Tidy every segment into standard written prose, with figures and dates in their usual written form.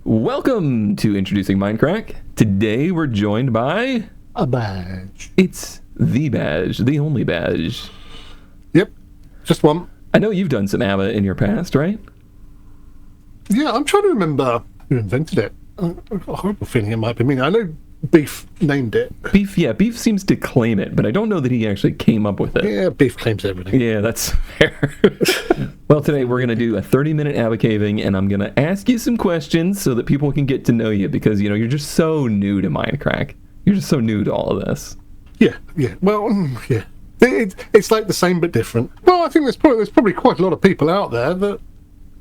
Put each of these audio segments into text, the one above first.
Welcome to Introducing MindCrack. Today we're joined by... A badge. It's the badge, the only badge. Yep, just one. I know you've done some ABBA in your past, right? Yeah, I'm trying to remember who invented it. I've got a horrible feeling it might be me. I know Beef named it. Beef seems to claim it, but I don't know that he actually came up with it. Yeah, Beef claims everything. Yeah, that's fair. Well, today we're going to do a 30-minute ABBA caving, and I'm going to ask you some questions so that people can get to know you, because, you know, you're just so new to MindCrack. You're just so new to all of this. Yeah. Well, yeah. It's like the same but different. Well, I think there's probably quite a lot of people out there that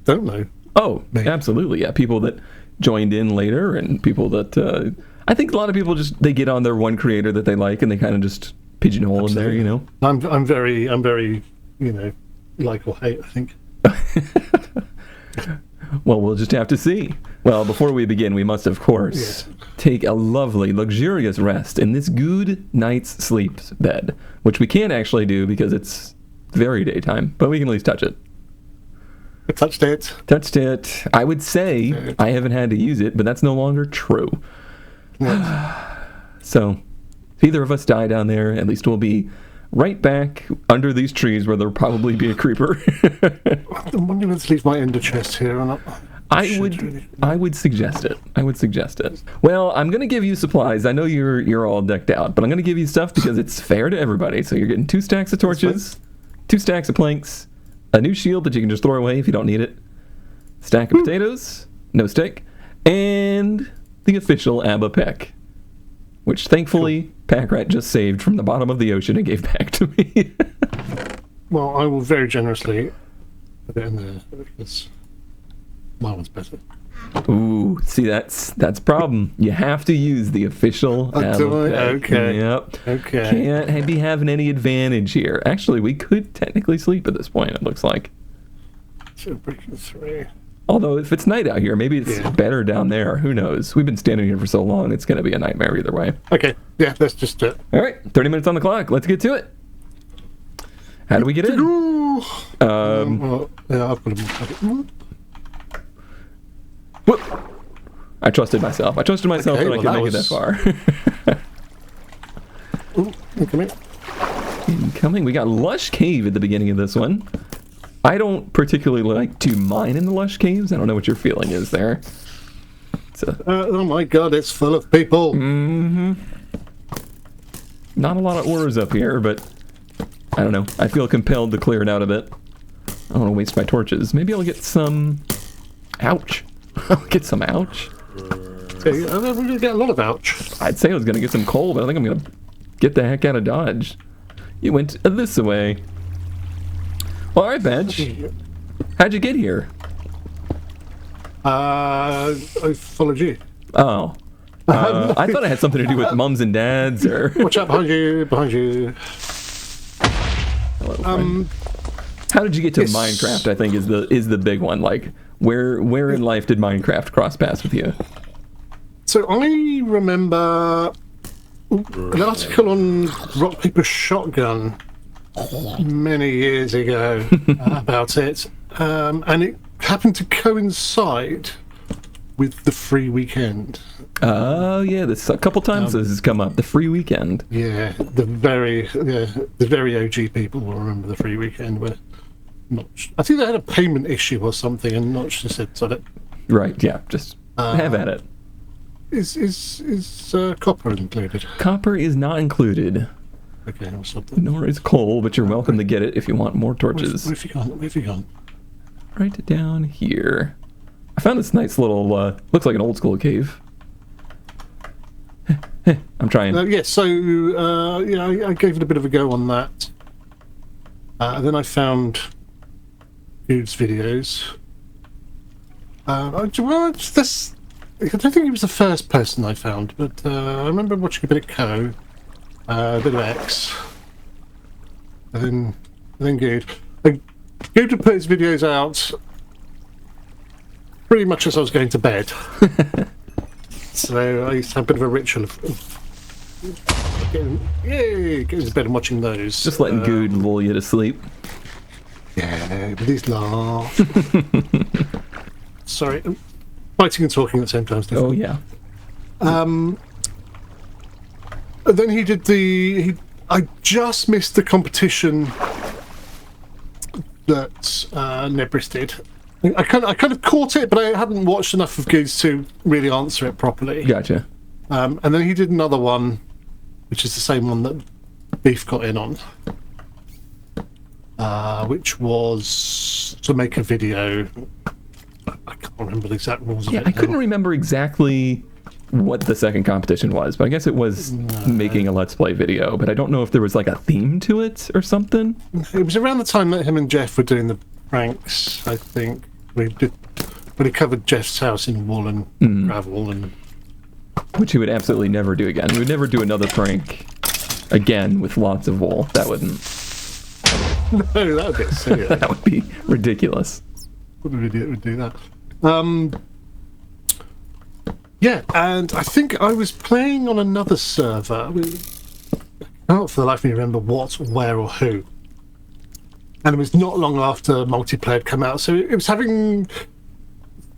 don't know. Oh, absolutely, yeah. People that joined in later, and people that... I think a lot of people they get on their one creator that they like, and they kind of just pigeonhole in there, you know? I'm very, you know, like or hate, I think. Well, we'll just have to see. Well, before we begin, we must, of course, take a lovely, luxurious rest in this good night's sleep bed, which we can't actually do because it's very daytime, but we can at least touch it. I touched it. Touched it. I would say I haven't had to use it, but that's no longer true. Yes. So, if either of us die down there, at least we'll be right back under these trees where there'll probably be a creeper. I'm wondering if this leaves my ender chest here or not. I would suggest it. Well, I'm going to give you supplies. I know you're all decked out, but I'm going to give you stuff because it's fair to everybody. So you're getting 2 stacks of torches, 2 stacks of planks, a new shield that you can just throw away if you don't need it, stack of potatoes, no steak, and the official ABBA pick, which thankfully Packrat just saved from the bottom of the ocean and gave back to me. Well, I will very generously put it in there because my one's better. Ooh, see, that's a problem. You have to use the official ABBA pick. Okay. Yep. Okay. Can't be having any advantage here. Actually, we could technically sleep at this point, it looks like. So breaking 3. Although, if it's night out here, maybe it's better down there. Who knows? We've been standing here for so long, it's going to be a nightmare either way. Okay, yeah, let's just do it. All right, 30 minutes on the clock. Let's get to it. How do we get in? Well, yeah, I've got a... Whoop. I trusted myself. I trusted myself that I could make it that far. Ooh, incoming. Incoming. We got Lush Cave at the beginning of this one. I don't particularly like to mine in the lush caves. I don't know what your feeling is there. Oh my god, it's full of people. Mm-hmm. Not a lot of ores up here, but I don't know. I feel compelled to clear it out a bit. I don't want to waste my torches. Maybe I'll get some... Ouch. I'll get some ouch. Okay, I'm going to get a lot of ouch. I'd say I was going to get some coal, but I think I'm going to get the heck out of Dodge. You went this way. Well, all right, Bench. How'd you get here? I followed you. Oh. I thought it had something to do with mums and dads, or... Watch out, behind you. Hello, friend. How did you get to Minecraft, I think, is the big one. Like, where in life did Minecraft cross paths with you? So I remember an article on Rock, Paper, Shotgun many years ago about it, and it happened to coincide with the free weekend. Oh yeah, this a couple times this has come up. The free weekend. Yeah, the very OG people will remember the free weekend where Notch, I think they had a payment issue or something, and Notch just said, "Sod it." Right. Yeah. Just have at it. Is copper included? Copper is not included. Okay, I'll stop that. Nor is coal, but you're welcome to get it if you want more torches. Where have you gone? Right down here. I found this nice little, looks like an old school cave. I'm trying. I gave it a bit of a go on that. Then I found Dude's videos. I don't think he was the first person I found, but I remember watching a bit of Co. A bit of X, and then Good. Good to put his videos out pretty much as I was going to bed. So I used to have a bit of a ritual of getting to bed and watching those. Just letting Good lull you to sleep. Yeah, with his laugh. Sorry. Fighting and talking at the same time is difficult. Oh yeah. And then he did I just missed the competition that Nebris did. I kind of caught it, but I hadn't watched enough of Goods to really answer it properly. Gotcha. And then he did another one, which is the same one that Beef got in on, which was to make a video. I can't remember the exact rules of it. I couldn't remember exactly what the second competition was, but I guess it was making a Let's Play video, but I don't know if there was like a theme to it or something. It was around the time that him and Jeff were doing the pranks, I think. When he covered Jeff's house in wool and gravel, and which he would absolutely never do again. He would never do another prank again with lots of wool. That wouldn't. No, that would be silly. That would be ridiculous. What an idiot would do that? Yeah, and I think I was playing on another server. I can't for the life of me remember what, where, or who. And it was not long after multiplayer had come out, so it was having.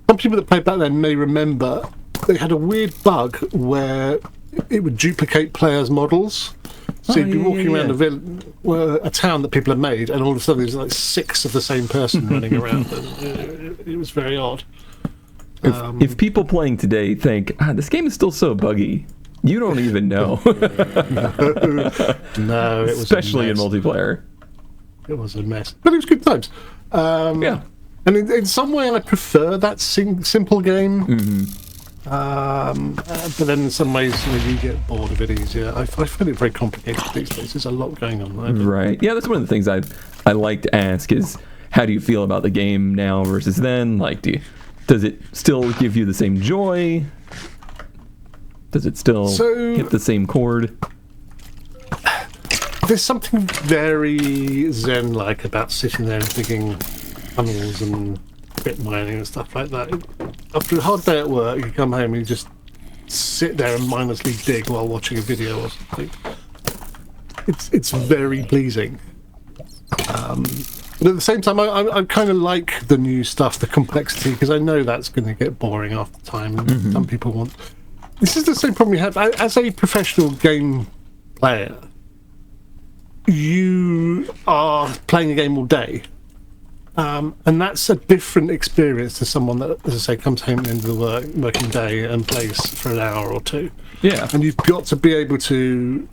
Some people that played back then may remember they had a weird bug where it would duplicate players' models. So you'd be walking around a town that people had made, and all of a sudden there's like 6 of the same person running around. And it was very odd. If people playing today think, this game is still so buggy, you don't even know. No, it was especially in multiplayer. It was a mess, but it was good times. Yeah, and in some way, I prefer that simple game. But then in some ways, you get bored of it easier. I find it very complicated these days. There's a lot going on. Right. Yeah, that's one of the things I like to ask is, how do you feel about the game now versus then? Like, does it still give you the same joy? Does it still hit the same chord? There's something very zen-like about sitting there and digging tunnels and bit mining and stuff like that. After a hard day at work, you come home and you just sit there and mindlessly dig while watching a video or something. It's very pleasing. But at the same time, I kind of like the new stuff, the complexity, because I know that's going to get boring after time. And some people want. This is the same problem you have as a professional game player. You are playing a game all day, and that's a different experience to someone that, as I say, comes home at the end of the working day and plays for an hour or two. Yeah, and you've got to be able to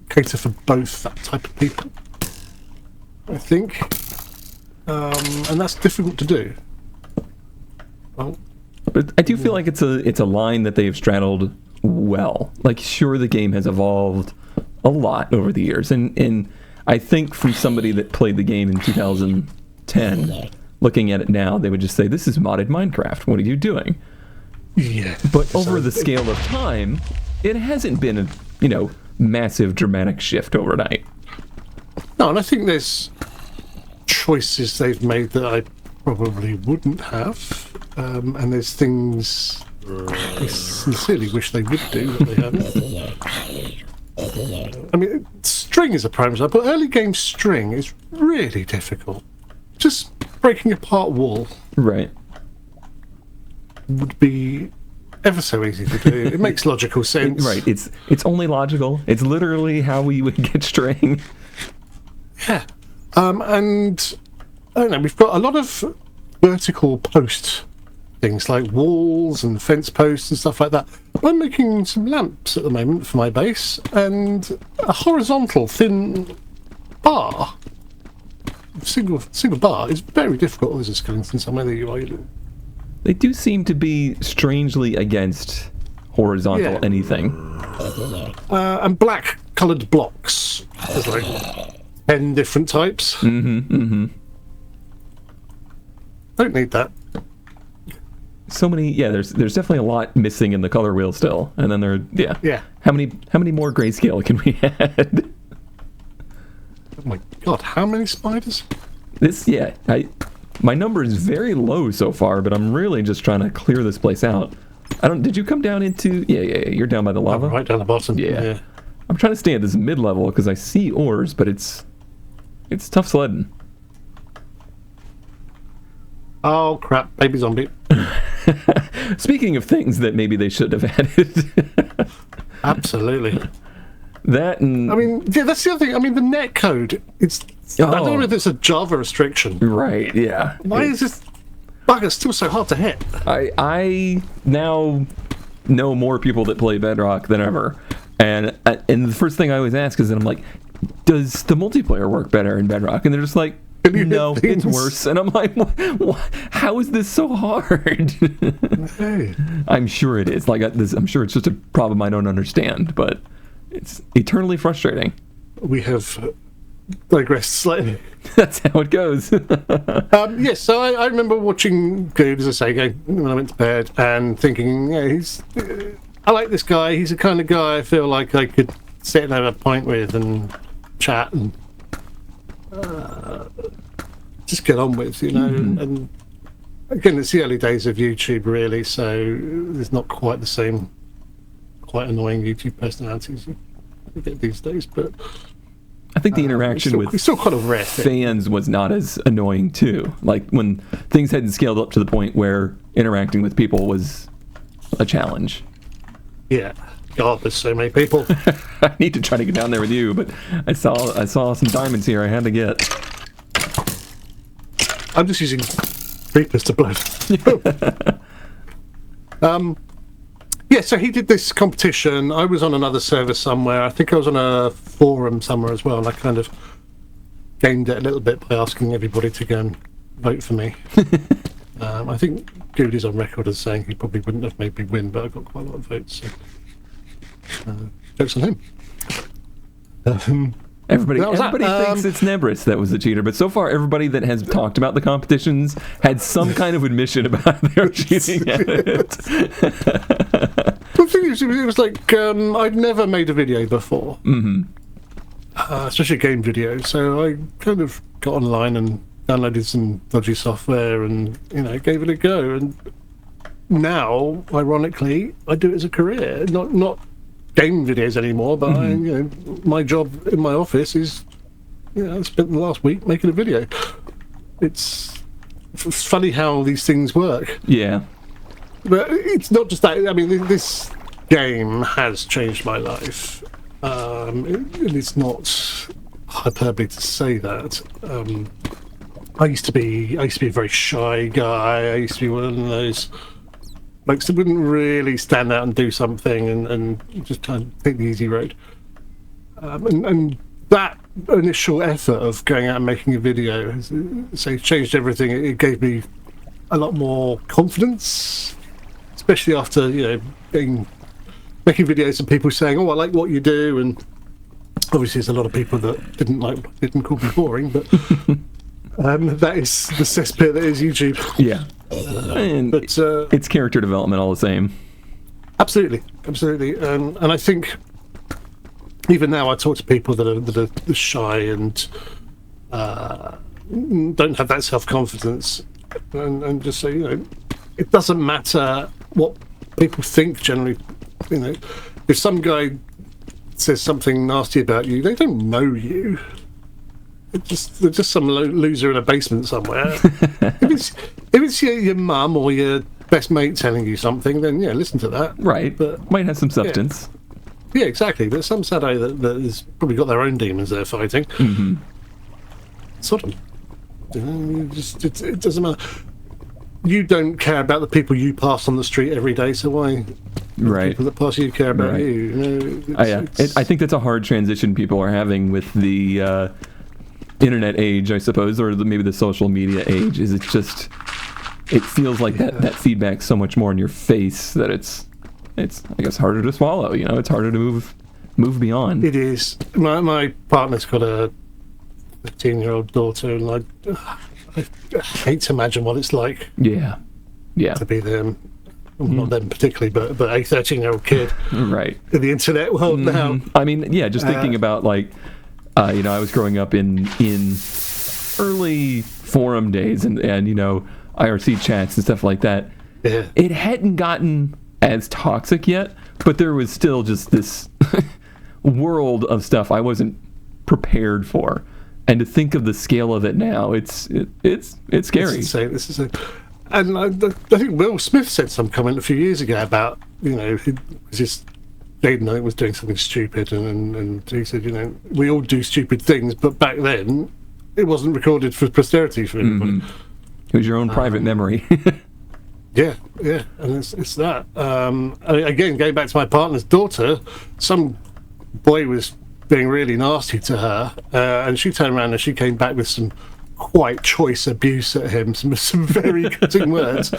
cater for both that type of people, I think, and that's difficult to do. Well, but I do feel like it's a line that they've straddled well. Like, sure, the game has evolved a lot over the years, and I think from somebody that played the game in 2010, looking at it now, they would just say, "This is modded Minecraft. What are you doing?" Yeah. But over the scale of time, it hasn't been a massive dramatic shift overnight. No, and I think there's choices they've made that I probably wouldn't have, and there's things I sincerely wish they would do that they haven't. I mean, string is a prime example. Early game string is really difficult. Just breaking apart wool, right, would be ever so easy to do. It makes logical sense. Right. It's only logical. It's literally how we would get string. Yeah. And I don't know, we've got a lot of vertical post things like walls and fence posts and stuff like that. I'm making some lamps at the moment for my base, and a horizontal thin bar, single bar, is very difficult as a skeleton somewhere that you are. They do seem to be strangely against horizontal anything. And black coloured blocks. There's like 10 different types. Don't need that. So many, there's definitely a lot missing in the color wheel still. And then how many more grayscale can we add? Oh my god, how many spiders? My number is very low so far, but I'm really just trying to clear this place out. Did you come down into... Yeah, you're down by the lava? Right down the bottom. Yeah. I'm trying to stay at this mid-level because I see ores, but it's tough sledding. Oh crap, baby zombie. Speaking of things that maybe they should have added. Absolutely. That and... I mean, yeah, that's the other thing. I mean, the net code, I don't know if it's a Java restriction. Right, yeah. Why is this bugger still so hard to hit? I now know more people that play Bedrock than ever. And the first thing I always ask is, I'm like, does the multiplayer work better in Bedrock? And they're just like, no, it's worse. And I'm like, how is this so hard? Hey. I'm sure it is. I'm sure it's just a problem I don't understand, but it's eternally frustrating. We have digressed slightly. That's how it goes. Yes, so I remember watching Good, as I say, when I went to bed and thinking, yeah, I like this guy. He's the kind of guy I feel like I could sit and have a pint with and chat and just get on with, And again, it's the early days of YouTube, really, so there's not quite the same quite annoying YouTube personalities you get these days, but I think the interaction it's still kind of rare fans was not as annoying too. Like when things hadn't scaled up to the point where interacting with people was a challenge. Yeah. God, there's so many people. I need to try to get down there with you, but I saw some diamonds here I had to get. I'm just using creepers to blow. Yeah, so he did this competition. I was on another server somewhere. I think I was on a forum somewhere as well, and I kind of gamed it a little bit by asking everybody to go and vote for me. I think Goody's on record as saying he probably wouldn't have made me win, but I got quite a lot of votes, so jokes on him. Everybody thinks it's Nebris that was the cheater, but so far everybody that has talked about the competitions had some kind of admission about their cheating at it. The thing is, it was like I'd never made a video before, especially a game video. So I kind of got online and downloaded some dodgy software and gave it a go. And now, ironically, I do it as a career, not game videos anymore, but my job in my office is I spent the last week making a video. It's funny how these things work. Yeah, but it's not just that. I mean, this game has changed my life. It's not hyperbole to say that. I used to be a very shy guy. I used to be one of those blokes that wouldn't really stand out and do something and just kind of take the easy road. And that initial effort of going out and making a video has changed everything. It gave me a lot more confidence, especially after making videos and people saying, "Oh, I like what you do," and obviously there's a lot of people that didn't call me boring, but that is the cesspit that is YouTube. Yeah. But it's character development all the same. Absolutely. And I think even now I talk to people that are shy and don't have that self-confidence, and just say, it doesn't matter what people think generally. If some guy says something nasty about you, they don't know you. They're just some loser in a basement somewhere. if it's your mum or your best mate telling you something, then listen to that. Right, but might have some substance. Yeah, exactly. There's some Saturday that has probably got their own demons they're fighting. Mm-hmm. Sort of. It doesn't matter. You don't care about the people you pass on the street every day, so why? Right. People that pass you care about you. I think that's a hard transition people are having with the internet age, I suppose, or maybe the social media age. It feels like that feedback's so much more in your face that it's I guess harder to swallow. It's harder to move beyond. It is. My partner's got a 15-year-old daughter, and I hate to imagine what it's like. Yeah. To be them. Well, not them particularly, but a 13-year-old kid. Right. In the internet world now. I mean, just thinking about I was growing up in early forum days and IRC chats and stuff like that. Yeah. It hadn't gotten as toxic yet, but there was still just this world of stuff I wasn't prepared for. And to think of the scale of it now, it's scary. This is insane. And I think Will Smith said some comment a few years ago about, just Jaden, I think, was doing something stupid, and he said, we all do stupid things, but back then it wasn't recorded for posterity for anybody. It was your own private memory. Yeah, and it's that. Again, going back to my partner's daughter, some boy was being really nasty to her, and she turned around and she came back with some quite choice abuse at him, some very cutting words,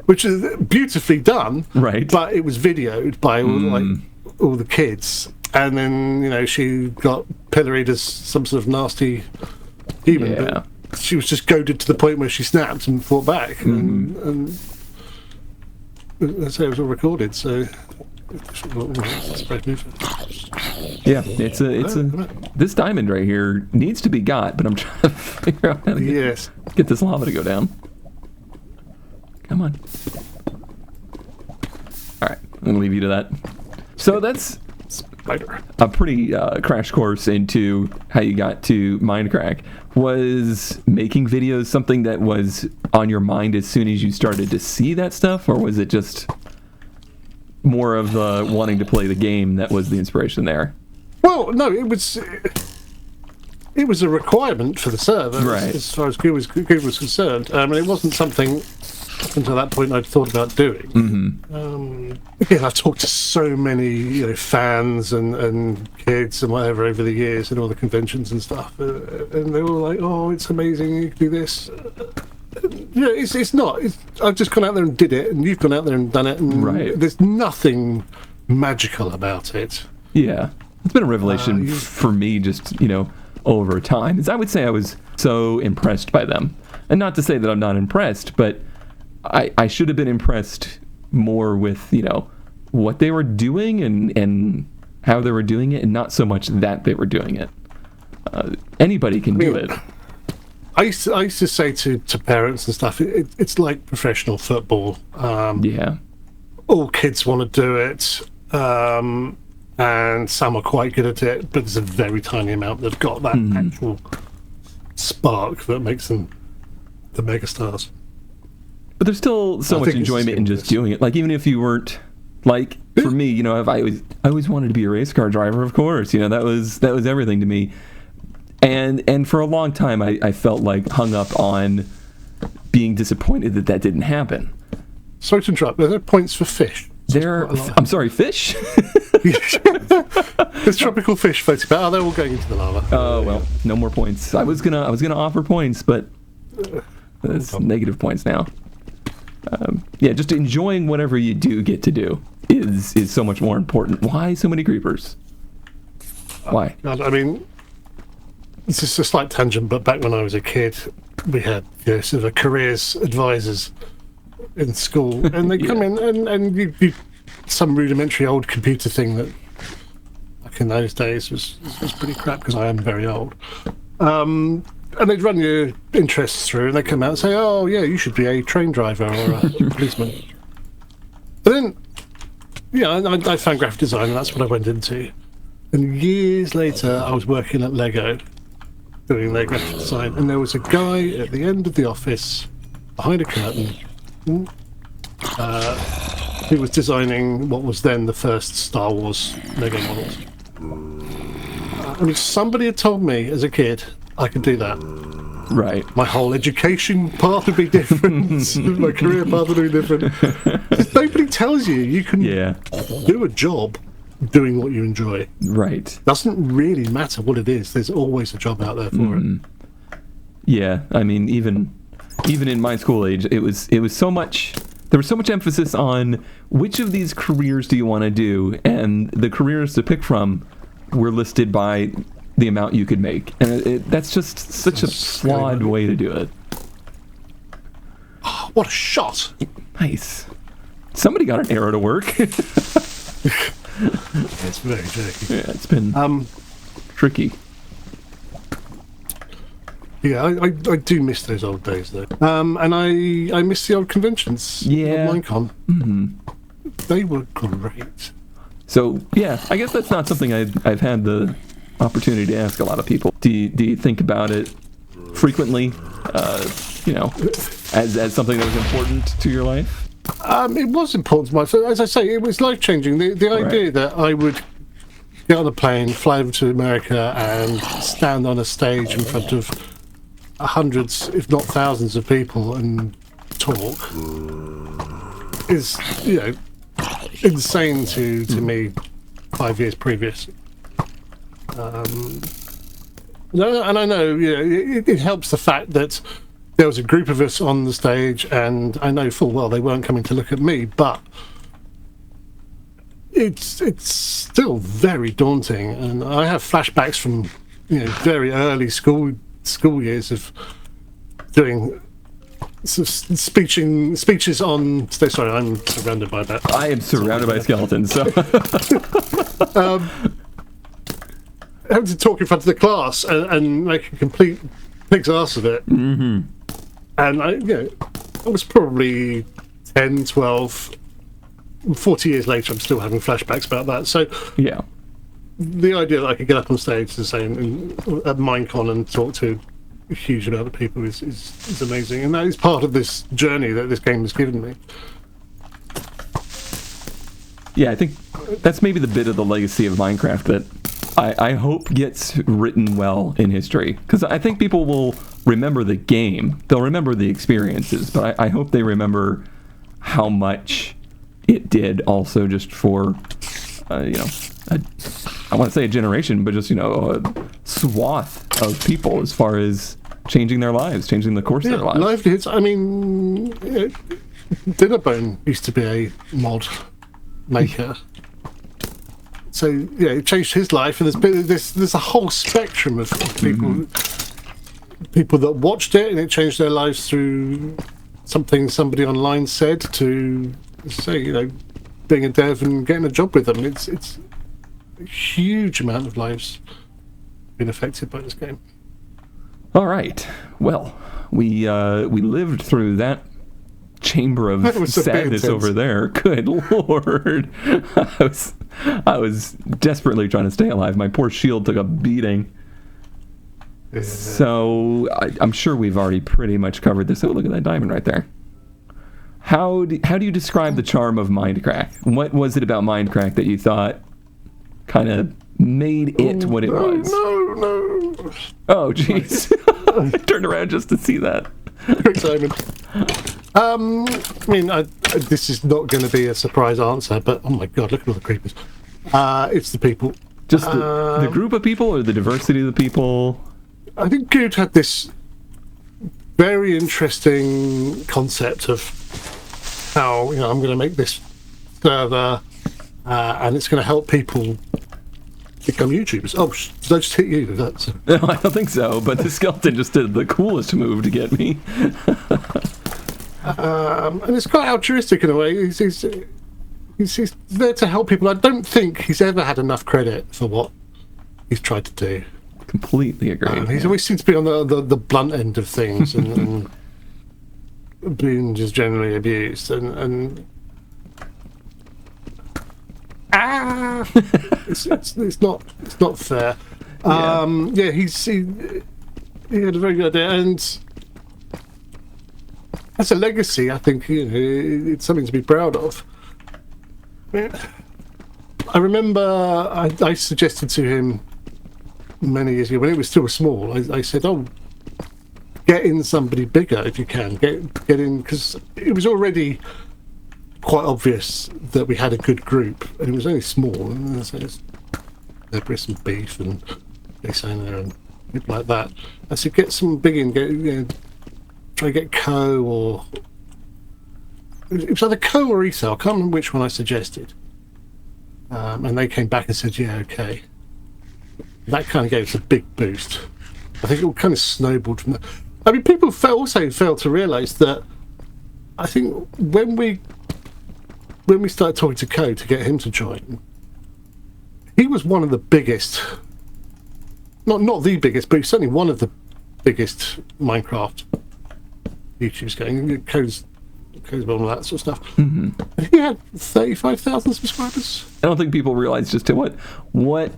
which is beautifully done. Right. But it was videoed by all the kids, and then she got pilloried as some sort of nasty demon. Yeah. But she was just goaded to the point where she snapped and fought back, and that's how it was all recorded. So. Yeah, it's a this diamond right here needs to be got, but I'm trying to figure out how to get this lava to go down. Come on. All right, I'm gonna leave you to that. So that's a pretty crash course into how you got to MindCrack. Was making videos something that was on your mind as soon as you started to see that stuff, or was it just more of wanting to play the game that was the inspiration there? Well, no, it was a requirement for the server, right, as far as Google was concerned. It wasn't something up until that point I'd thought about doing. I've talked to so many fans and kids and whatever over the years and all the conventions and stuff, and they were like, "Oh, it's amazing! You can do this." It's not. I've just gone out there and did it, and you've gone out there and done it, and there's nothing magical about it. Yeah, it's been a revelation for me, just over time. As I would say, I was so impressed by them, and not to say that I'm not impressed, but I should have been impressed more with what they were doing and how they were doing it, and not so much that they were doing it. Anybody can do it. I used to say to parents and stuff, it's like professional football. All kids want to do it, and some are quite good at it, but there's a very tiny amount that have got that actual spark that makes them the megastars. But there's still so much enjoyment in just doing it. Like, even if you weren't, like, for me, I always wanted to be a race car driver, of course. That was everything to me. And for a long time, I felt like hung up on being disappointed that didn't happen. Sorry to interrupt. There are points for fish. I'm sorry, fish? There's tropical fish floating about. They're all going into the lava. Oh, well, no more points. I was gonna offer points, but it's negative points now. Just enjoying whatever you do get to do is so much more important. Why so many creepers? Why? It's just a slight tangent, but back when I was a kid, we had sort of careers advisors in school, and they come in and you some rudimentary old computer thing that back in those days was pretty crap, because I am very old. And they'd run your interests through, and they come out and say, "Oh yeah, you should be a train driver or a policeman." But then, I found graphic design, and that's what I went into. And years later, I was working at Lego, doing their graphic design, and there was a guy at the end of the office, behind a curtain, who was designing what was then the first Star Wars Lego models. Somebody had told me as a kid I could do that. Right. My whole education path would be different. My career path would be different. Nobody tells you can do a job doing what you enjoy. Right. Doesn't really matter what it is. There's always a job out there for it. Yeah, even in my school age, it was so much. There was so much emphasis on which of these careers do you want to do, and the careers to pick from were listed by the amount you could make, and that's just such a flawed way to do it. Oh, what a shot! Nice. Somebody got an arrow to work. It's very tricky. Yeah, it's been tricky. Yeah, I do miss those old days though, and I miss the old conventions. Yeah, Minecon. They were great. So yeah, I guess that's not something I've had the opportunity to ask a lot of people. Do you think about it frequently? as something that was important to your life? It was important to my life. As I say, it was life-changing. The idea that I would get on a plane, fly over to America, and stand on a stage in front of hundreds, if not thousands, of people and talk is, insane to me 5 years previous. And I know, it helps the fact that there was a group of us on the stage, and I know full well they weren't coming to look at me, but it's still very daunting, and I have flashbacks from very early school years of doing speeches on stage. Sorry, I'm surrounded by that. I am surrounded by skeletons. So having to talk in front of the class and make a complete pig's ass of it. Mm-hmm. And I was probably 10, 12, 40 years later, I'm still having flashbacks about that. So yeah, the idea that I could get up on stage at MindCon and talk to a huge amount of people is amazing. And that is part of this journey that this game has given me. Yeah, I think that's maybe the bit of the legacy of MindCrack that I hope gets written well in history, because I think people will remember the game, they'll remember the experiences, but I hope they remember how much it did also just for, I want to say a generation, but just, a swath of people as far as changing their lives, changing the course of their lives. Livelihoods. I mean, Dinnerbone used to be a mod maker. So it changed his life, and there's a whole spectrum of people, people that watched it, and it changed their lives through something somebody online said to say, being a dev and getting a job with them. It's a huge amount of lives been affected by this game. All right. Well, we lived through that chamber of sadness over there. Good Lord. I was desperately trying to stay alive. My poor shield took a beating. Yeah. So I'm sure we've already pretty much covered this. Oh, look at that diamond right there. How do you describe the charm of MindCrack? What was it about MindCrack that you thought kind of made it what it was? No. Oh, jeez. I turned around just to see that. Quick diamond. This is not going to be a surprise answer, but oh my god, look at all the creepers. It's the people. Just the group of people, or the diversity of the people? I think Good had this very interesting concept of how I'm going to make this server, and it's going to help people become YouTubers. Oh, did I just hit you? No, I don't think so. But the skeleton just did the coolest move to get me. And it's quite altruistic in a way. He's there to help people. I don't think he's ever had enough credit for what he's tried to do. Completely agree. He's always seems to be on the blunt end of things and being just generally abused and it's not fair. He had a very good idea, and as a legacy, I think it's something to be proud of. I remember I suggested to him many years ago when it was still small. I said, get in somebody bigger if you can. Get in, because it was already quite obvious that we had a good group, and it was only small. And so there'd be some beef and Sana and people like that. I said, get some big in, try to get Co, or it was either Co or ESO. I can't remember which one I suggested. And they came back and said, yeah, okay. That kind of gave us a big boost. I think it all kind of snowballed from that. I mean, people also failed to realise that I think when we started talking to Co to get him to join, he was one of the biggest, not the biggest, but certainly one of the biggest Minecraft YouTubers going. Co's on all that sort of stuff. Mm-hmm. He had 35,000 subscribers. I don't think people realize just what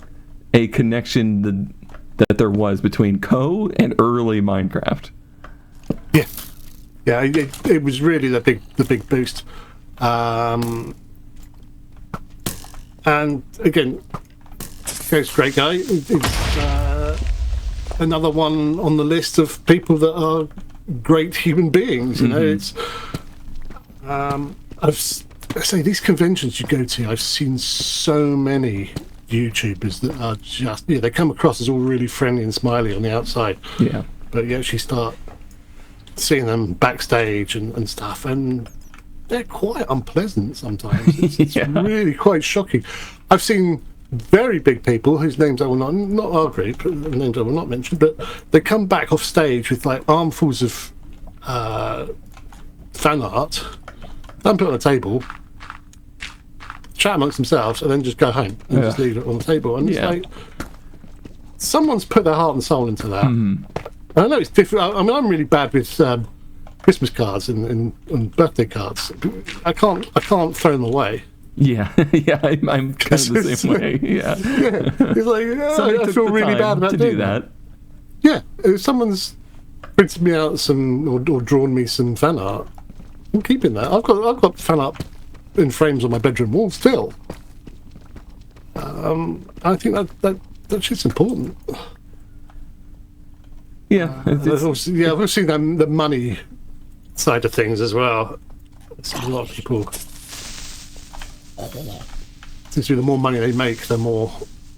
a connection that there was between Co and early Minecraft. Yeah. yeah, it was really the big boost. And again, Ghost, great guy. He's another one on the list of people that are great human beings. You know, it's I say these conventions you go to, I've seen so many YouTubers that are just they come across as all really friendly and smiley on the outside. Yeah. But you actually start seeing them backstage and stuff, and they're quite unpleasant sometimes. It's really quite shocking. I've seen very big people whose names I will not our group, names I will not mention, but they come back off stage with like armfuls of fan art, dump it on a table, chat amongst themselves, and then just go home and just leave it on the table. And it's like someone's put their heart and soul into that. I know it's different. I mean, I'm really bad with Christmas cards and birthday cards. I can't throw them away. Yeah, yeah, I'm kind of the same way. Yeah, it's like I feel really bad about to do that. Yeah, if someone's printed me out some or drawn me some fan art, I'm keeping that. I've got fan art in frames on my bedroom wall still. I think that shit's important. Yeah, I've also seen the money side of things as well. A lot of people seems to be the more money they make, the more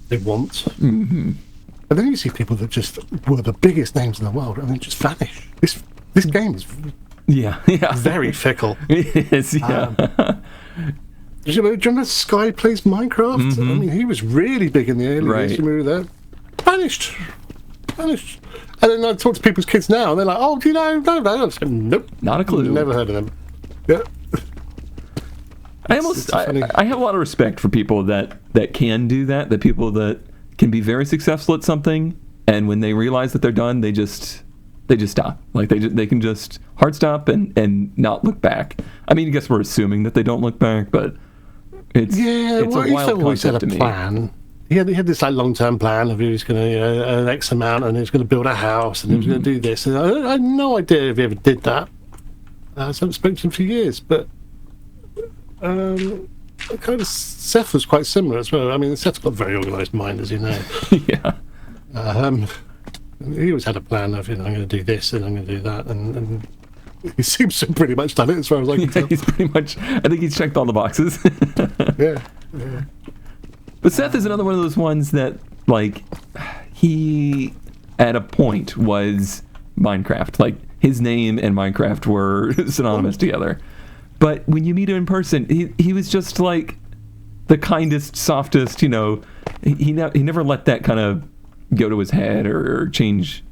they want. And then you see people that just were the biggest names in the world and then just vanish. This game is very fickle. It is, yeah. Do you remember Sky Plays Minecraft? I mean, he was really big in the early days. You remember that? Vanished. And then I talk to people's kids now, and they're like, "Oh, do you know?" No. I said, nope, not a clue. Never heard of them. Yeah. I have a lot of respect for people that can do that. The people that can be very successful at something, and when they realize that they're done, they just stop. Like they can just hard stop and not look back. I mean, I guess we're assuming that they don't look back, but it's a wild concept to me. Plan. He had this like long-term plan of he was going to earn X amount, and he was going to build a house, and he was going to do this. And I had no idea if he ever did that. So I haven't spoken to him for years, but kind of Seth was quite similar as well. I mean, Seth's got a very organised mind, as you know. Yeah. He always had a plan of, I'm going to do this and I'm going to do that, and he seems to have pretty much done it as far as I can tell. He's pretty much. I think he's checked all the boxes. Yeah. But Seth is another one of those ones that, like, he at a point was Minecraft. Like, his name and Minecraft were synonymous together. But when you meet him in person, he was just like the kindest, softest. He never let that kind of go to his head or change.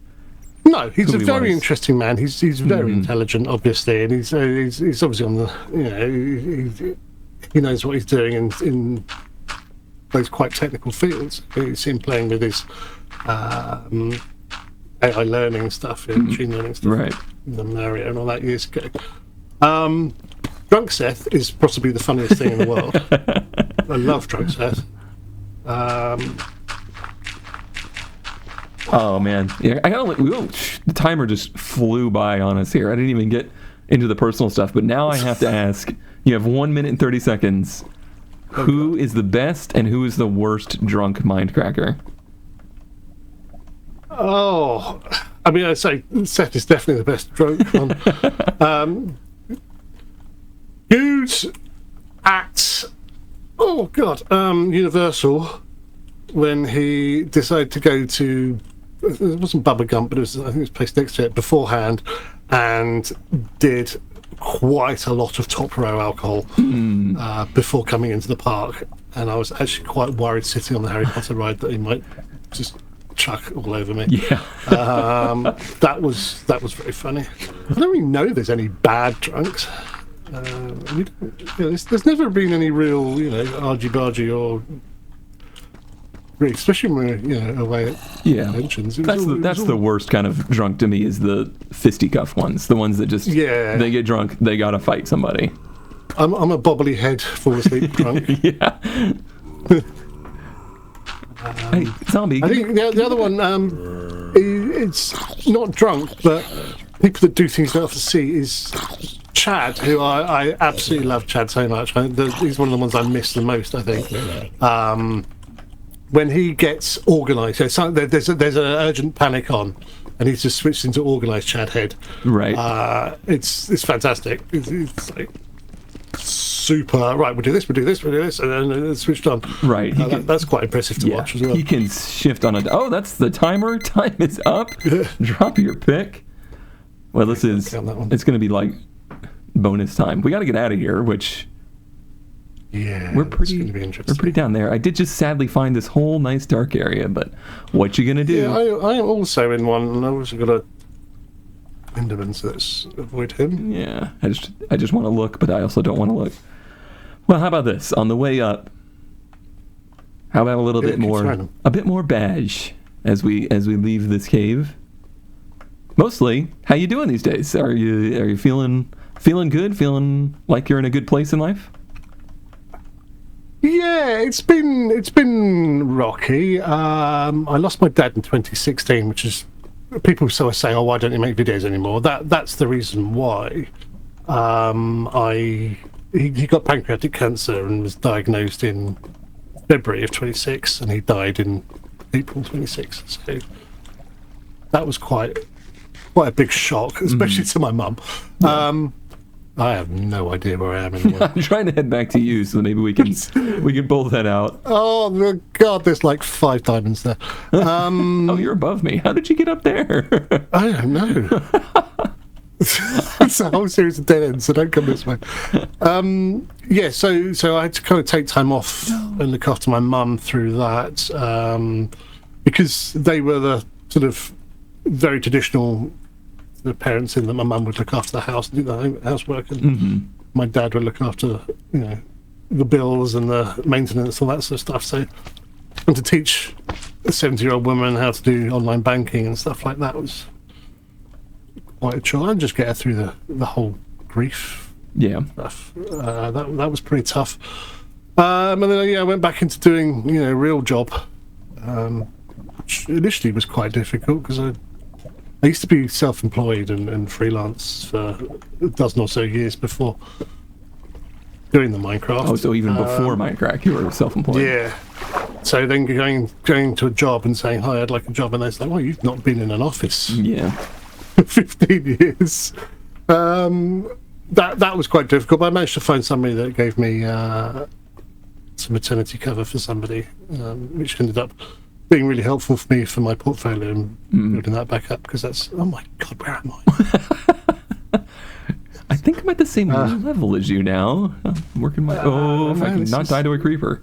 No, he's a very interesting man. He's very intelligent, obviously, and he's obviously on the he knows what he's doing in those quite technical fields. You see him playing with his AI learning stuff, machine learning stuff, right? The Mario and all that years ago. Drunk Seth is possibly the funniest thing in the world. I love Drunk Seth. Oh man, yeah, the timer just flew by on us here. I didn't even get into the personal stuff, but now I have to ask. You have 1 minute and 30 seconds. Who is the best and who is the worst drunk mindcracker? Oh, I mean, I'd say Seth is definitely the best drunk one. Good at Universal when he decided to go to, it wasn't Bubba Gump, but I think it was placed next to it beforehand, and did quite a lot of top row alcohol before coming into the park. And I was actually quite worried sitting on the Harry Potter ride that he might just chuck all over me. Yeah. That was very funny. I don't really know there's any bad drunks. There's never been any real, argy-bargy or really, especially when we're away at conventions. That's the worst kind of drunk to me, is the fisticuff ones. The ones that just they get drunk, they gotta fight somebody. I'm a bobbly head, fall asleep drunk. Yeah. Hey, Zombie. I think the other one, it's not drunk, but people that do things you don't often see is Chad, who I absolutely love Chad so much. He's one of the ones I miss the most, I think. When he gets organised, there's an urgent panic on, and he's just switched into organised Chad head. Right. It's fantastic. It's like super. Right, we'll do this, and then it's switched on. Right. That's quite impressive to watch as well. He can shift on Oh, that's the timer. Time is up. Drop your pick. Well, this is. It's going to be like bonus time. We got to get out of here, which. Yeah, we're pretty down there. I did just sadly find this whole nice dark area, but what you gonna do? Yeah, I am also in one, and I've also got a Enderman, so let's avoid him. Yeah, I just want to look, but I also don't want to look. Well, how about this? On the way up, how about a bit more badge as we leave this cave? Mostly, how you doing these days? Are you feeling good? Feeling like you're in a good place in life? Yeah, it's been rocky. I lost my dad in 2016, which is people sort of say, "Oh, why don't you make videos anymore?" That's the reason why. He got pancreatic cancer and was diagnosed in February of 26, and he died in April 26. So that was quite a big shock, especially to my mum. Yeah. I have no idea where I am anymore. I'm trying to head back to you, so maybe we can pull that out. Oh God, there's like 5 diamonds there. Oh, you're above me. How did you get up there? I don't know. It's a whole series of dead ends, so don't come this way. Yeah, so I had to kind of take time off and look after my mum through that, because they were the sort of very traditional. The parents in that my mum would look after the house, do the housework, and my dad would look after, the bills and the maintenance, all that sort of stuff. So, and to teach a 70-year-old woman how to do online banking and stuff like that was quite a chore. And just get her through the whole grief stuff. That was pretty tough. And then I went back into doing a real job, which initially was quite difficult because I used to be self-employed and freelance for a dozen or so years before doing the Minecraft. Oh, so even before MindCrack, you were self-employed. Yeah. So then going to a job and saying, "Hi, I'd like a job," and they're like, "Well, you've not been in an office." Yeah. For 15 years. That was quite difficult, but I managed to find somebody that gave me some maternity cover for somebody, which ended up being really helpful for me for my portfolio and building that back up, because that's, oh my God, where am I? I think I'm at the same level as you now. I'm working my... if I can not die to a creeper.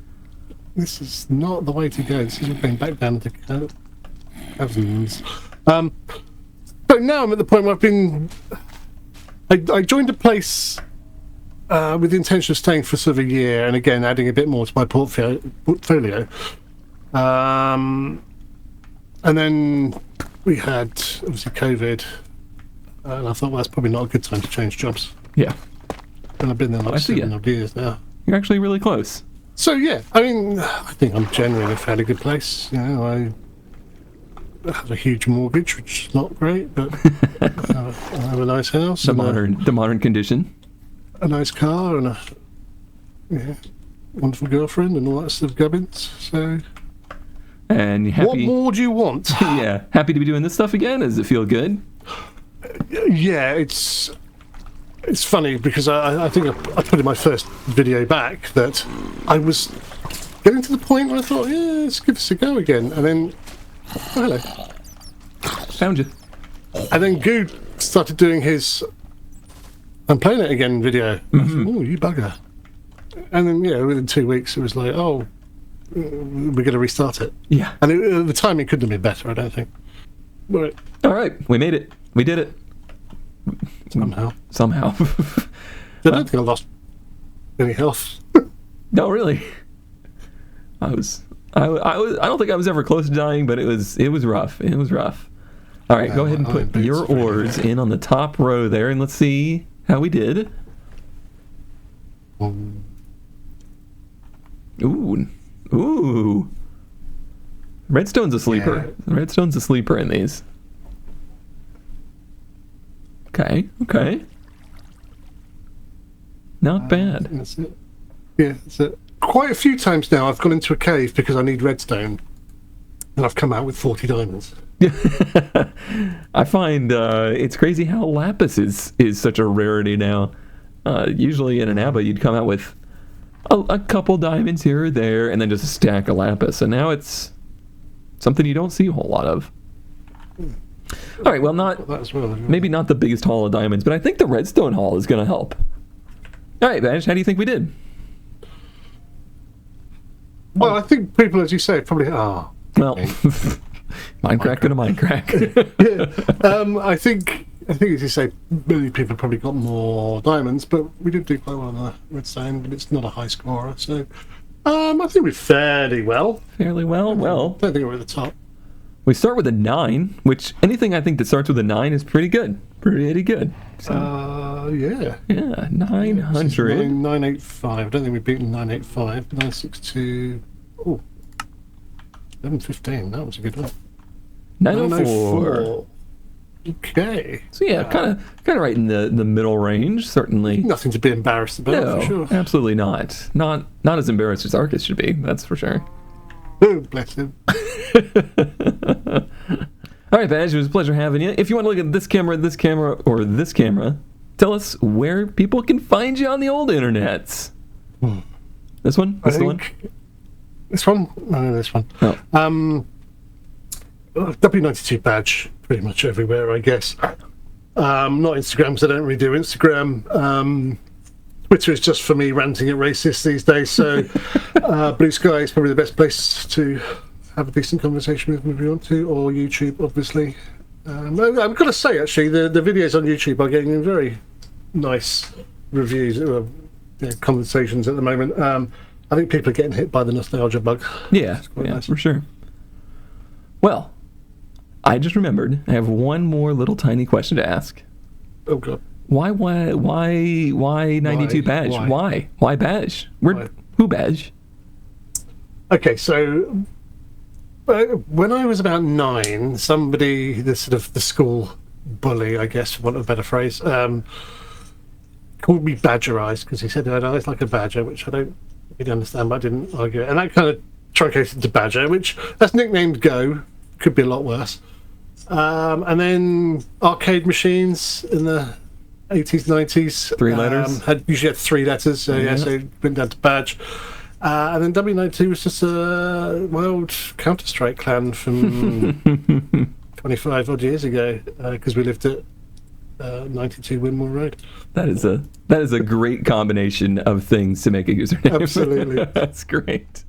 This is not the way to go. This is going back down to thousands. But now I'm at the point where I joined a place with the intention of staying for sort of a year, and again adding a bit more to my portfolio. And then we had obviously COVID, and I thought, well, that's probably not a good time to change jobs. Yeah. And I've been there like 7 odd years now. You're actually really close. So yeah, I mean, I think I'm generally in a fairly good place. I have a huge mortgage, which is not great, but I have a nice house, the modern condition, a nice car, and a wonderful girlfriend, and all that sort of gubbins. So. And you happy? What more do you want? Yeah, happy to be doing this stuff again. Does it feel good? Yeah, it's funny because I think I put in my first video back that I was getting to the point where I thought, yeah, let's give this a go again, and then hello, found you. And then Goo started doing his "I'm playing it again" video. Oh, you bugger! And then within 2 weeks it was like, oh, we're going to restart it. Yeah. And the timing couldn't have been better, I don't think. Right. All right, we made it. We did it. Somehow. I don't think I lost any health. No, really. I don't think I was ever close to dying, but it was rough. It was rough. All right, go ahead and put your ores in on the top row there, and let's see how we did. Ooh. Redstone's a sleeper. Yeah. Redstone's a sleeper in these. Okay. Not bad. That's it. Yeah, that's it. Quite a few times now I've gone into a cave because I need redstone, and I've come out with 40 diamonds. I find it's crazy how lapis is such a rarity now. Usually in an ABBA you'd come out with a couple diamonds here or there, and then just a stack of lapis. And now it's something you don't see a whole lot of. All right, well, maybe not the biggest haul of diamonds, but I think the redstone haul is going to help. All right, Vash, how do you think we did? Well, I think people, as you say, probably well, MindCrack and a MindCrack. Yeah. I think as you say, many people probably got more diamonds, but we did do quite well on the redstone, but it's not a high scorer, so I think we're fairly well. Fairly well. Well, I don't think we're at the top. We start with a 9, which anything I think that starts with a 9 is pretty good. Pretty good. So, yeah. Yeah, 900. 985. I don't think we've beaten 985. 962. Oh, 1115. That was a good one. 904. Okay. So yeah, kind of right in the middle range. Certainly nothing to be embarrassed about. No, for sure. Absolutely not. Not as embarrassed as Arcus should be. That's for sure. Oh, bless him. All right, Badge, it was a pleasure having you. If you want to look at this camera, or this camera, tell us where people can find you on the old internets. This one? This the one? This one? No, this one. Oh. W92 badge, pretty much everywhere, I guess. Not Instagram, because I don't really do Instagram. Twitter is just for me ranting at racists these days, so Blue Sky is probably the best place to have a decent conversation with them if you want to, or YouTube, obviously. I've got to say, actually, the videos on YouTube are getting very nice reviews, conversations at the moment. I think people are getting hit by the nostalgia bug. Yeah, nice. For sure. Well, I just remembered I have one more little tiny question to ask. Oh, God. Why 92 badge? Why badge? Who badge? Okay, so when I was about 9, somebody, the school bully, I guess, for want of a better phrase, called me badgerized because he said I had eyes like a badger, which I don't really understand, but I didn't argue it. And that kind of truncated to badger, which, as nicknamed go, could be a lot worse. And then arcade machines in the 80s, 90s. 3 letters? Usually had 3 letters, so so it went down to badge. And then W92 was just a wild Counter-Strike clan from 25 odd years ago, because we lived at 92 Winmore Road. That is a great combination of things to make a username. Absolutely. That's great.